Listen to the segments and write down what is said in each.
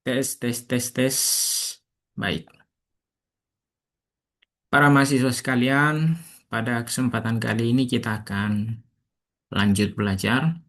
Tes, tes, tes, tes. Baik. Para mahasiswa sekalian, pada kesempatan kali ini kita akan lanjut belajar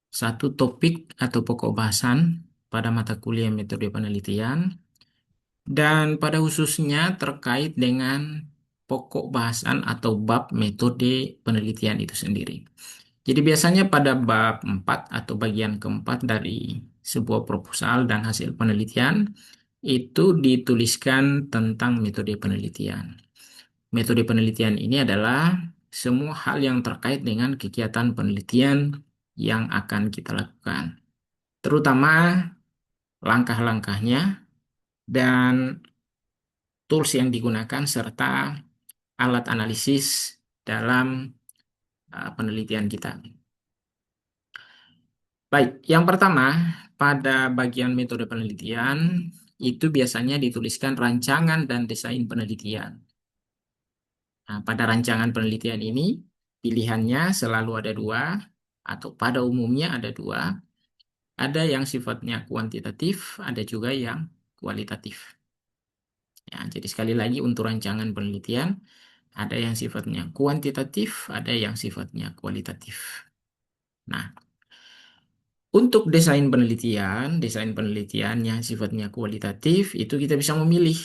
satu topik atau pokok bahasan pada mata kuliah metode penelitian dan pada khususnya terkait dengan pokok bahasan atau bab metode penelitian itu sendiri. Jadi biasanya pada bab 4 atau bagian keempat dari sebuah proposal dan hasil penelitian itu dituliskan tentang metode penelitian. Metode penelitian ini adalah semua hal yang terkait dengan kegiatan penelitian yang akan kita lakukan, terutama langkah-langkahnya dan tools yang digunakan serta alat analisis dalam penelitian kita. Baik, yang pertama, pada bagian metode penelitian itu biasanya dituliskan rancangan dan desain penelitian. Nah, pada rancangan penelitian ini, pilihannya selalu ada dua, atau pada umumnya ada dua. Ada yang sifatnya kuantitatif, ada juga yang kualitatif. Ya, jadi sekali lagi untuk rancangan penelitian, ada yang sifatnya kuantitatif, ada yang sifatnya kualitatif. Nah, untuk desain penelitian yang sifatnya kualitatif, itu kita bisa memilih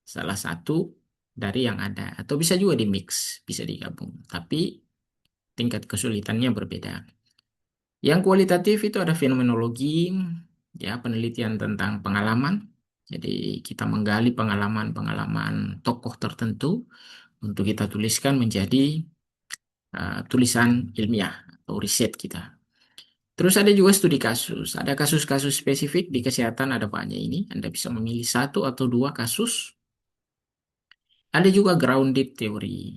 salah satu dari yang ada, atau bisa juga di mix, bisa digabung. Tapi tingkat kesulitannya berbeda. Yang kualitatif itu ada fenomenologi, ya penelitian tentang pengalaman. Jadi kita menggali pengalaman-pengalaman tokoh tertentu untuk kita tuliskan menjadi tulisan ilmiah atau riset kita. Terus ada juga studi kasus. Ada kasus-kasus spesifik di kesehatan, ada banyak ini. Anda bisa memilih satu atau dua kasus. Ada juga grounded teori.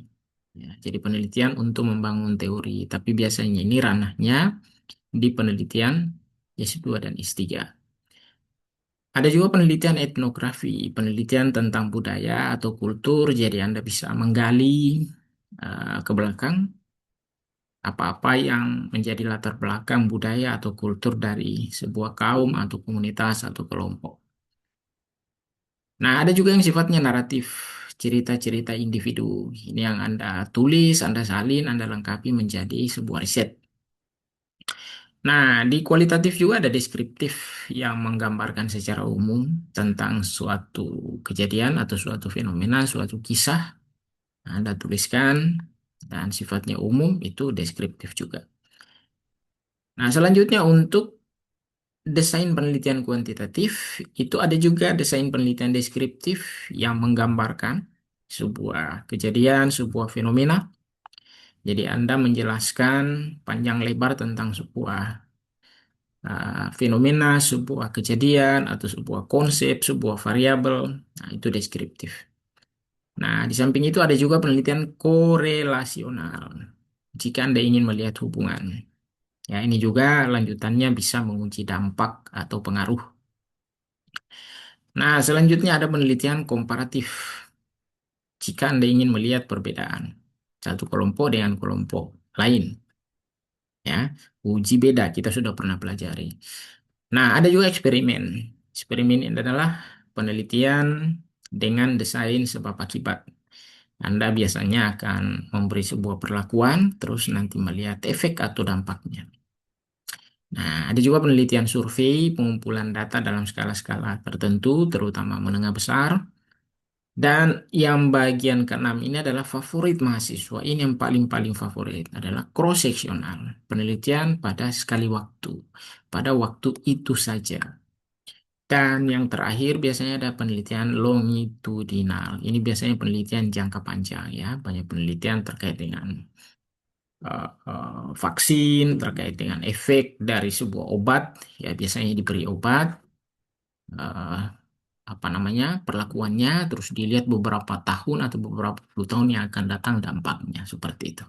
Ya, jadi penelitian untuk membangun teori. Tapi biasanya ini ranahnya di penelitian S2 dan S3. Ada juga penelitian etnografi, penelitian tentang budaya atau kultur. Jadi Anda bisa menggali ke belakang apa-apa yang menjadi latar belakang budaya atau kultur dari sebuah kaum atau komunitas atau kelompok. Nah, ada juga yang sifatnya naratif, cerita-cerita individu. Ini yang Anda tulis, Anda salin, Anda lengkapi menjadi sebuah riset. Nah, di kualitatif juga ada deskriptif yang menggambarkan secara umum tentang suatu kejadian atau suatu fenomena, suatu kisah. Nah, Anda tuliskan dan sifatnya umum itu deskriptif juga. Nah, selanjutnya untuk desain penelitian kuantitatif itu ada juga desain penelitian deskriptif yang menggambarkan sebuah kejadian, sebuah fenomena. Jadi Anda menjelaskan panjang lebar tentang sebuah fenomena, sebuah kejadian, atau sebuah konsep, sebuah variabel. Nah, itu deskriptif. Nah, di samping itu ada juga penelitian korelasional. Jika Anda ingin melihat hubungan. Ya, ini juga lanjutannya bisa menguji dampak atau pengaruh. Nah, selanjutnya ada penelitian komparatif. Jika Anda ingin melihat perbedaan satu kelompok dengan kelompok lain. Ya, uji beda kita sudah pernah pelajari. Nah, ada juga eksperimen. Eksperimen ini adalah penelitian dengan desain sebab akibat. Anda biasanya akan memberi sebuah perlakuan, terus nanti melihat efek atau dampaknya. Nah, ada juga penelitian survei, pengumpulan data dalam skala-skala tertentu, terutama menengah besar. Dan yang bagian keenam ini adalah favorit mahasiswa. Ini yang paling-paling favorit adalah cross-sectional. Penelitian pada sekali waktu. Pada waktu itu saja. Dan yang terakhir biasanya ada penelitian longitudinal. Ini biasanya penelitian jangka panjang ya. Banyak penelitian terkait dengan vaksin, terkait dengan efek dari sebuah obat. Ya biasanya diberi obat. eh, apa namanya perlakuannya, terus dilihat beberapa tahun atau beberapa puluh tahun yang akan datang dampaknya seperti itu.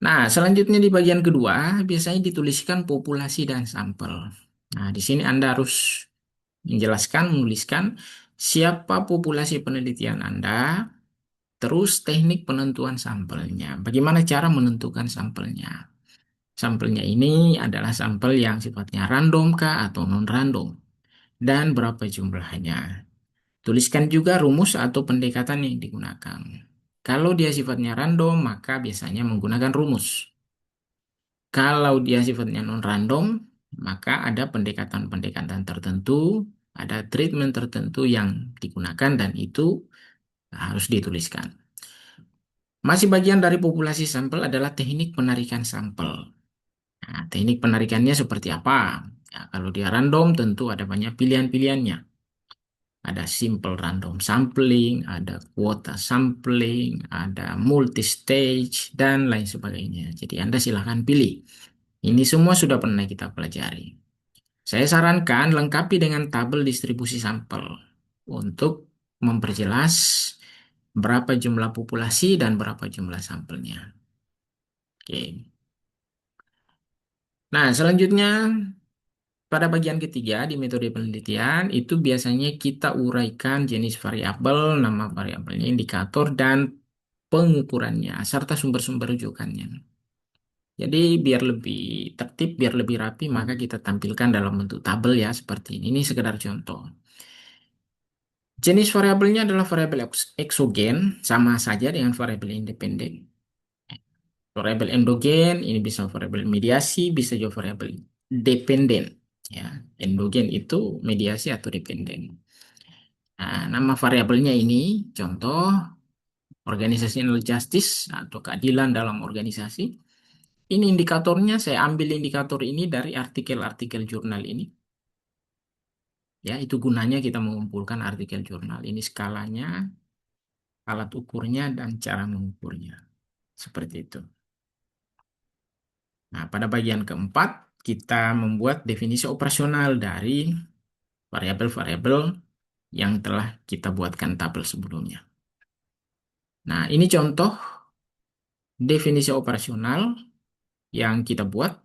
Nah, selanjutnya di bagian kedua biasanya dituliskan populasi dan sampel. Nah, di sini Anda harus menjelaskan, menuliskan siapa populasi penelitian Anda, terus teknik penentuan sampelnya. Bagaimana cara menentukan sampelnya? Sampelnya ini adalah sampel yang sifatnya random kah atau non-random, dan berapa jumlahnya. Tuliskan juga rumus atau pendekatan yang digunakan. Kalau dia sifatnya random, maka biasanya menggunakan rumus. Kalau dia sifatnya non-random, maka ada pendekatan-pendekatan tertentu, ada treatment tertentu yang digunakan dan itu harus dituliskan. Masih bagian dari populasi sampel adalah teknik penarikan sampel. Nah, teknik penarikannya seperti apa? Ya, kalau dia random tentu ada banyak pilihan-pilihannya. Ada simple random sampling, ada kuota sampling, ada multi-stage, dan lain sebagainya. Jadi Anda silahkan pilih. Ini semua sudah pernah kita pelajari. Saya sarankan lengkapi dengan tabel distribusi sampel untuk memperjelas berapa jumlah populasi dan berapa jumlah sampelnya. Oke. Nah, selanjutnya pada bagian ketiga di metode penelitian itu biasanya kita uraikan jenis variabel, nama variabelnya, indikator, dan pengukurannya, serta sumber-sumber rujukannya. Jadi biar lebih tertib, biar lebih rapi, maka kita tampilkan dalam bentuk tabel ya seperti ini. Ini sekedar contoh. Jenis variabelnya adalah variabel eksogen, sama saja dengan variabel independen. Variabel endogen ini bisa variabel mediasi, bisa juga variabel dependen. Ya, endogen itu mediasi atau dependen. Nah, nama variabelnya ini contoh organizational justice atau keadilan dalam organisasi. Ini indikatornya, saya ambil indikator ini dari artikel-artikel jurnal ini. Ya, itu gunanya kita mengumpulkan artikel jurnal. Ini skalanya, alat ukurnya, dan cara mengukurnya. Seperti itu. Nah, pada bagian keempat, kita membuat definisi operasional dari variabel-variabel yang telah kita buatkan tabel sebelumnya. Nah, ini contoh definisi operasional yang kita buat,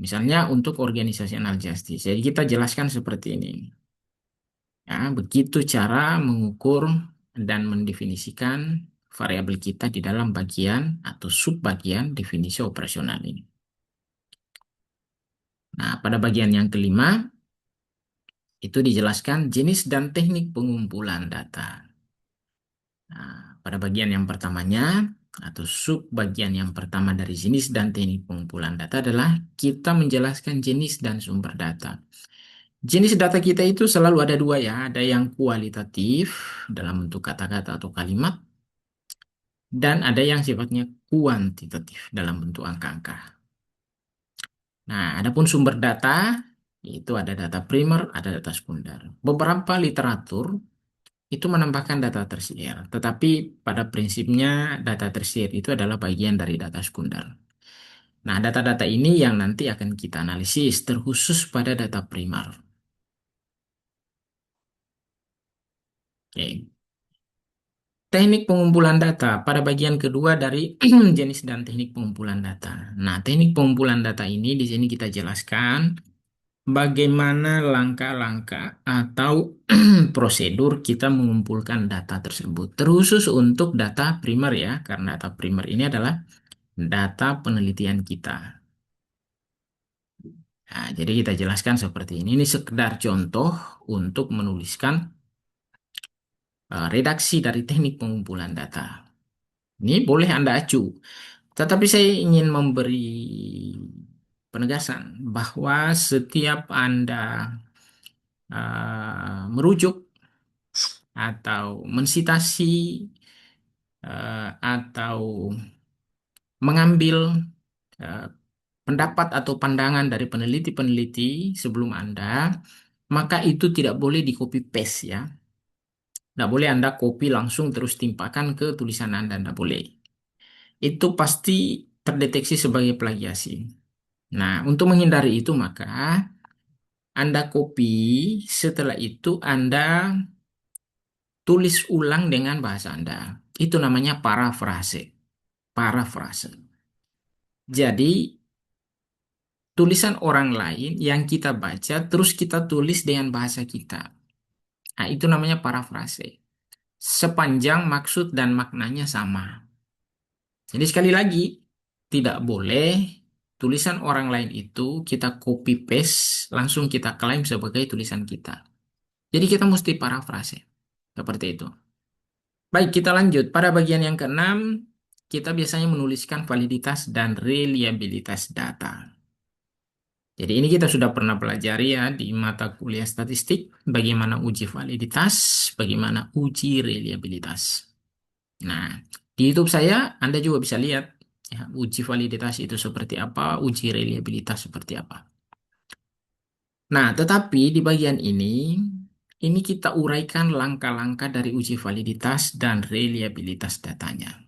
misalnya untuk organizational justice. Jadi kita jelaskan seperti ini. Ya, begitu cara mengukur dan mendefinisikan variabel kita di dalam bagian atau subbagian definisi operasional ini. Nah, pada bagian yang kelima, itu dijelaskan jenis dan teknik pengumpulan data. Nah, pada bagian yang pertamanya, atau subbagian yang pertama dari jenis dan teknik pengumpulan data adalah kita menjelaskan jenis dan sumber data. Jenis data kita itu selalu ada dua ya, ada yang kualitatif dalam bentuk kata-kata atau kalimat, dan ada yang sifatnya kuantitatif dalam bentuk angka-angka. Nah, adapun sumber data, itu ada data primer, ada data sekunder. Beberapa literatur itu menambahkan data tersier, tetapi pada prinsipnya data tersier itu adalah bagian dari data sekunder. Nah, data-data ini yang nanti akan kita analisis terkhusus pada data primer. Oke. Teknik pengumpulan data pada bagian kedua dari jenis dan teknik pengumpulan data. Nah, teknik pengumpulan data ini di sini kita jelaskan bagaimana langkah-langkah atau prosedur kita mengumpulkan data tersebut. Terkhusus untuk data primer ya, karena data primer ini adalah data penelitian kita. Nah, jadi kita jelaskan seperti ini. Ini sekedar contoh untuk menuliskan redaksi dari teknik pengumpulan data. Ini boleh Anda acu. Tetapi saya ingin memberi penegasan bahwa setiap Anda merujuk atau mensitasi atau mengambil eh, pendapat atau pandangan dari peneliti-peneliti sebelum Anda, maka itu tidak boleh di copy paste ya. Tidak boleh Anda copy langsung terus timpakan ke tulisan Anda, tidak boleh. Itu pasti terdeteksi sebagai plagiasi. Nah, untuk menghindari itu maka Anda copy, setelah itu Anda tulis ulang dengan bahasa Anda. Itu namanya parafrase. Parafrase. Jadi, tulisan orang lain yang kita baca terus kita tulis dengan bahasa kita. Nah, itu namanya parafrase. Sepanjang maksud dan maknanya sama. Jadi sekali lagi, tidak boleh tulisan orang lain itu kita copy paste, langsung kita klaim sebagai tulisan kita. Jadi kita mesti parafrase. Seperti itu. Baik, kita lanjut. Pada bagian yang keenam, kita biasanya menuliskan validitas dan reliabilitas data. Jadi ini kita sudah pernah pelajari ya di mata kuliah statistik, bagaimana uji validitas, bagaimana uji reliabilitas. Nah, di YouTube saya Anda juga bisa lihat ya, uji validitas itu seperti apa, uji reliabilitas seperti apa. Nah, tetapi di bagian ini kita uraikan langkah-langkah dari uji validitas dan reliabilitas datanya.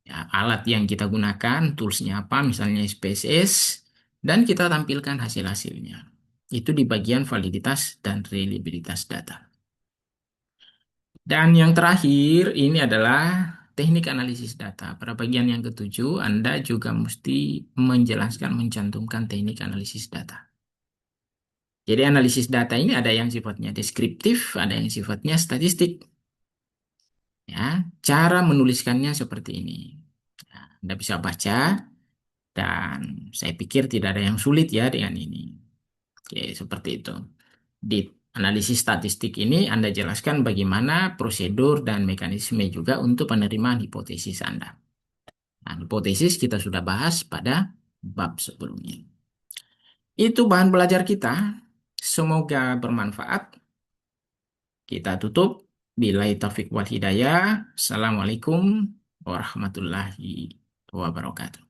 Ya, alat yang kita gunakan, toolsnya apa, misalnya SPSS, dan kita tampilkan hasil-hasilnya. Itu di bagian validitas dan reliabilitas data. Dan yang terakhir, ini adalah teknik analisis data. Pada bagian yang ketujuh, Anda juga mesti menjelaskan, mencantumkan teknik analisis data. Jadi analisis data ini ada yang sifatnya deskriptif, ada yang sifatnya statistik. Ya, cara menuliskannya seperti ini. Nah, Anda bisa baca dan saya pikir tidak ada yang sulit ya dengan ini. Oke, seperti itu. Di analisis statistik ini Anda jelaskan bagaimana prosedur dan mekanisme juga untuk penerimaan hipotesis Anda. Nah, hipotesis kita sudah bahas pada bab sebelumnya. Itu bahan belajar kita. Semoga bermanfaat. Kita tutup. Billahi taufiq wal hidayah. Assalamualaikum warahmatullahi wabarakatuh.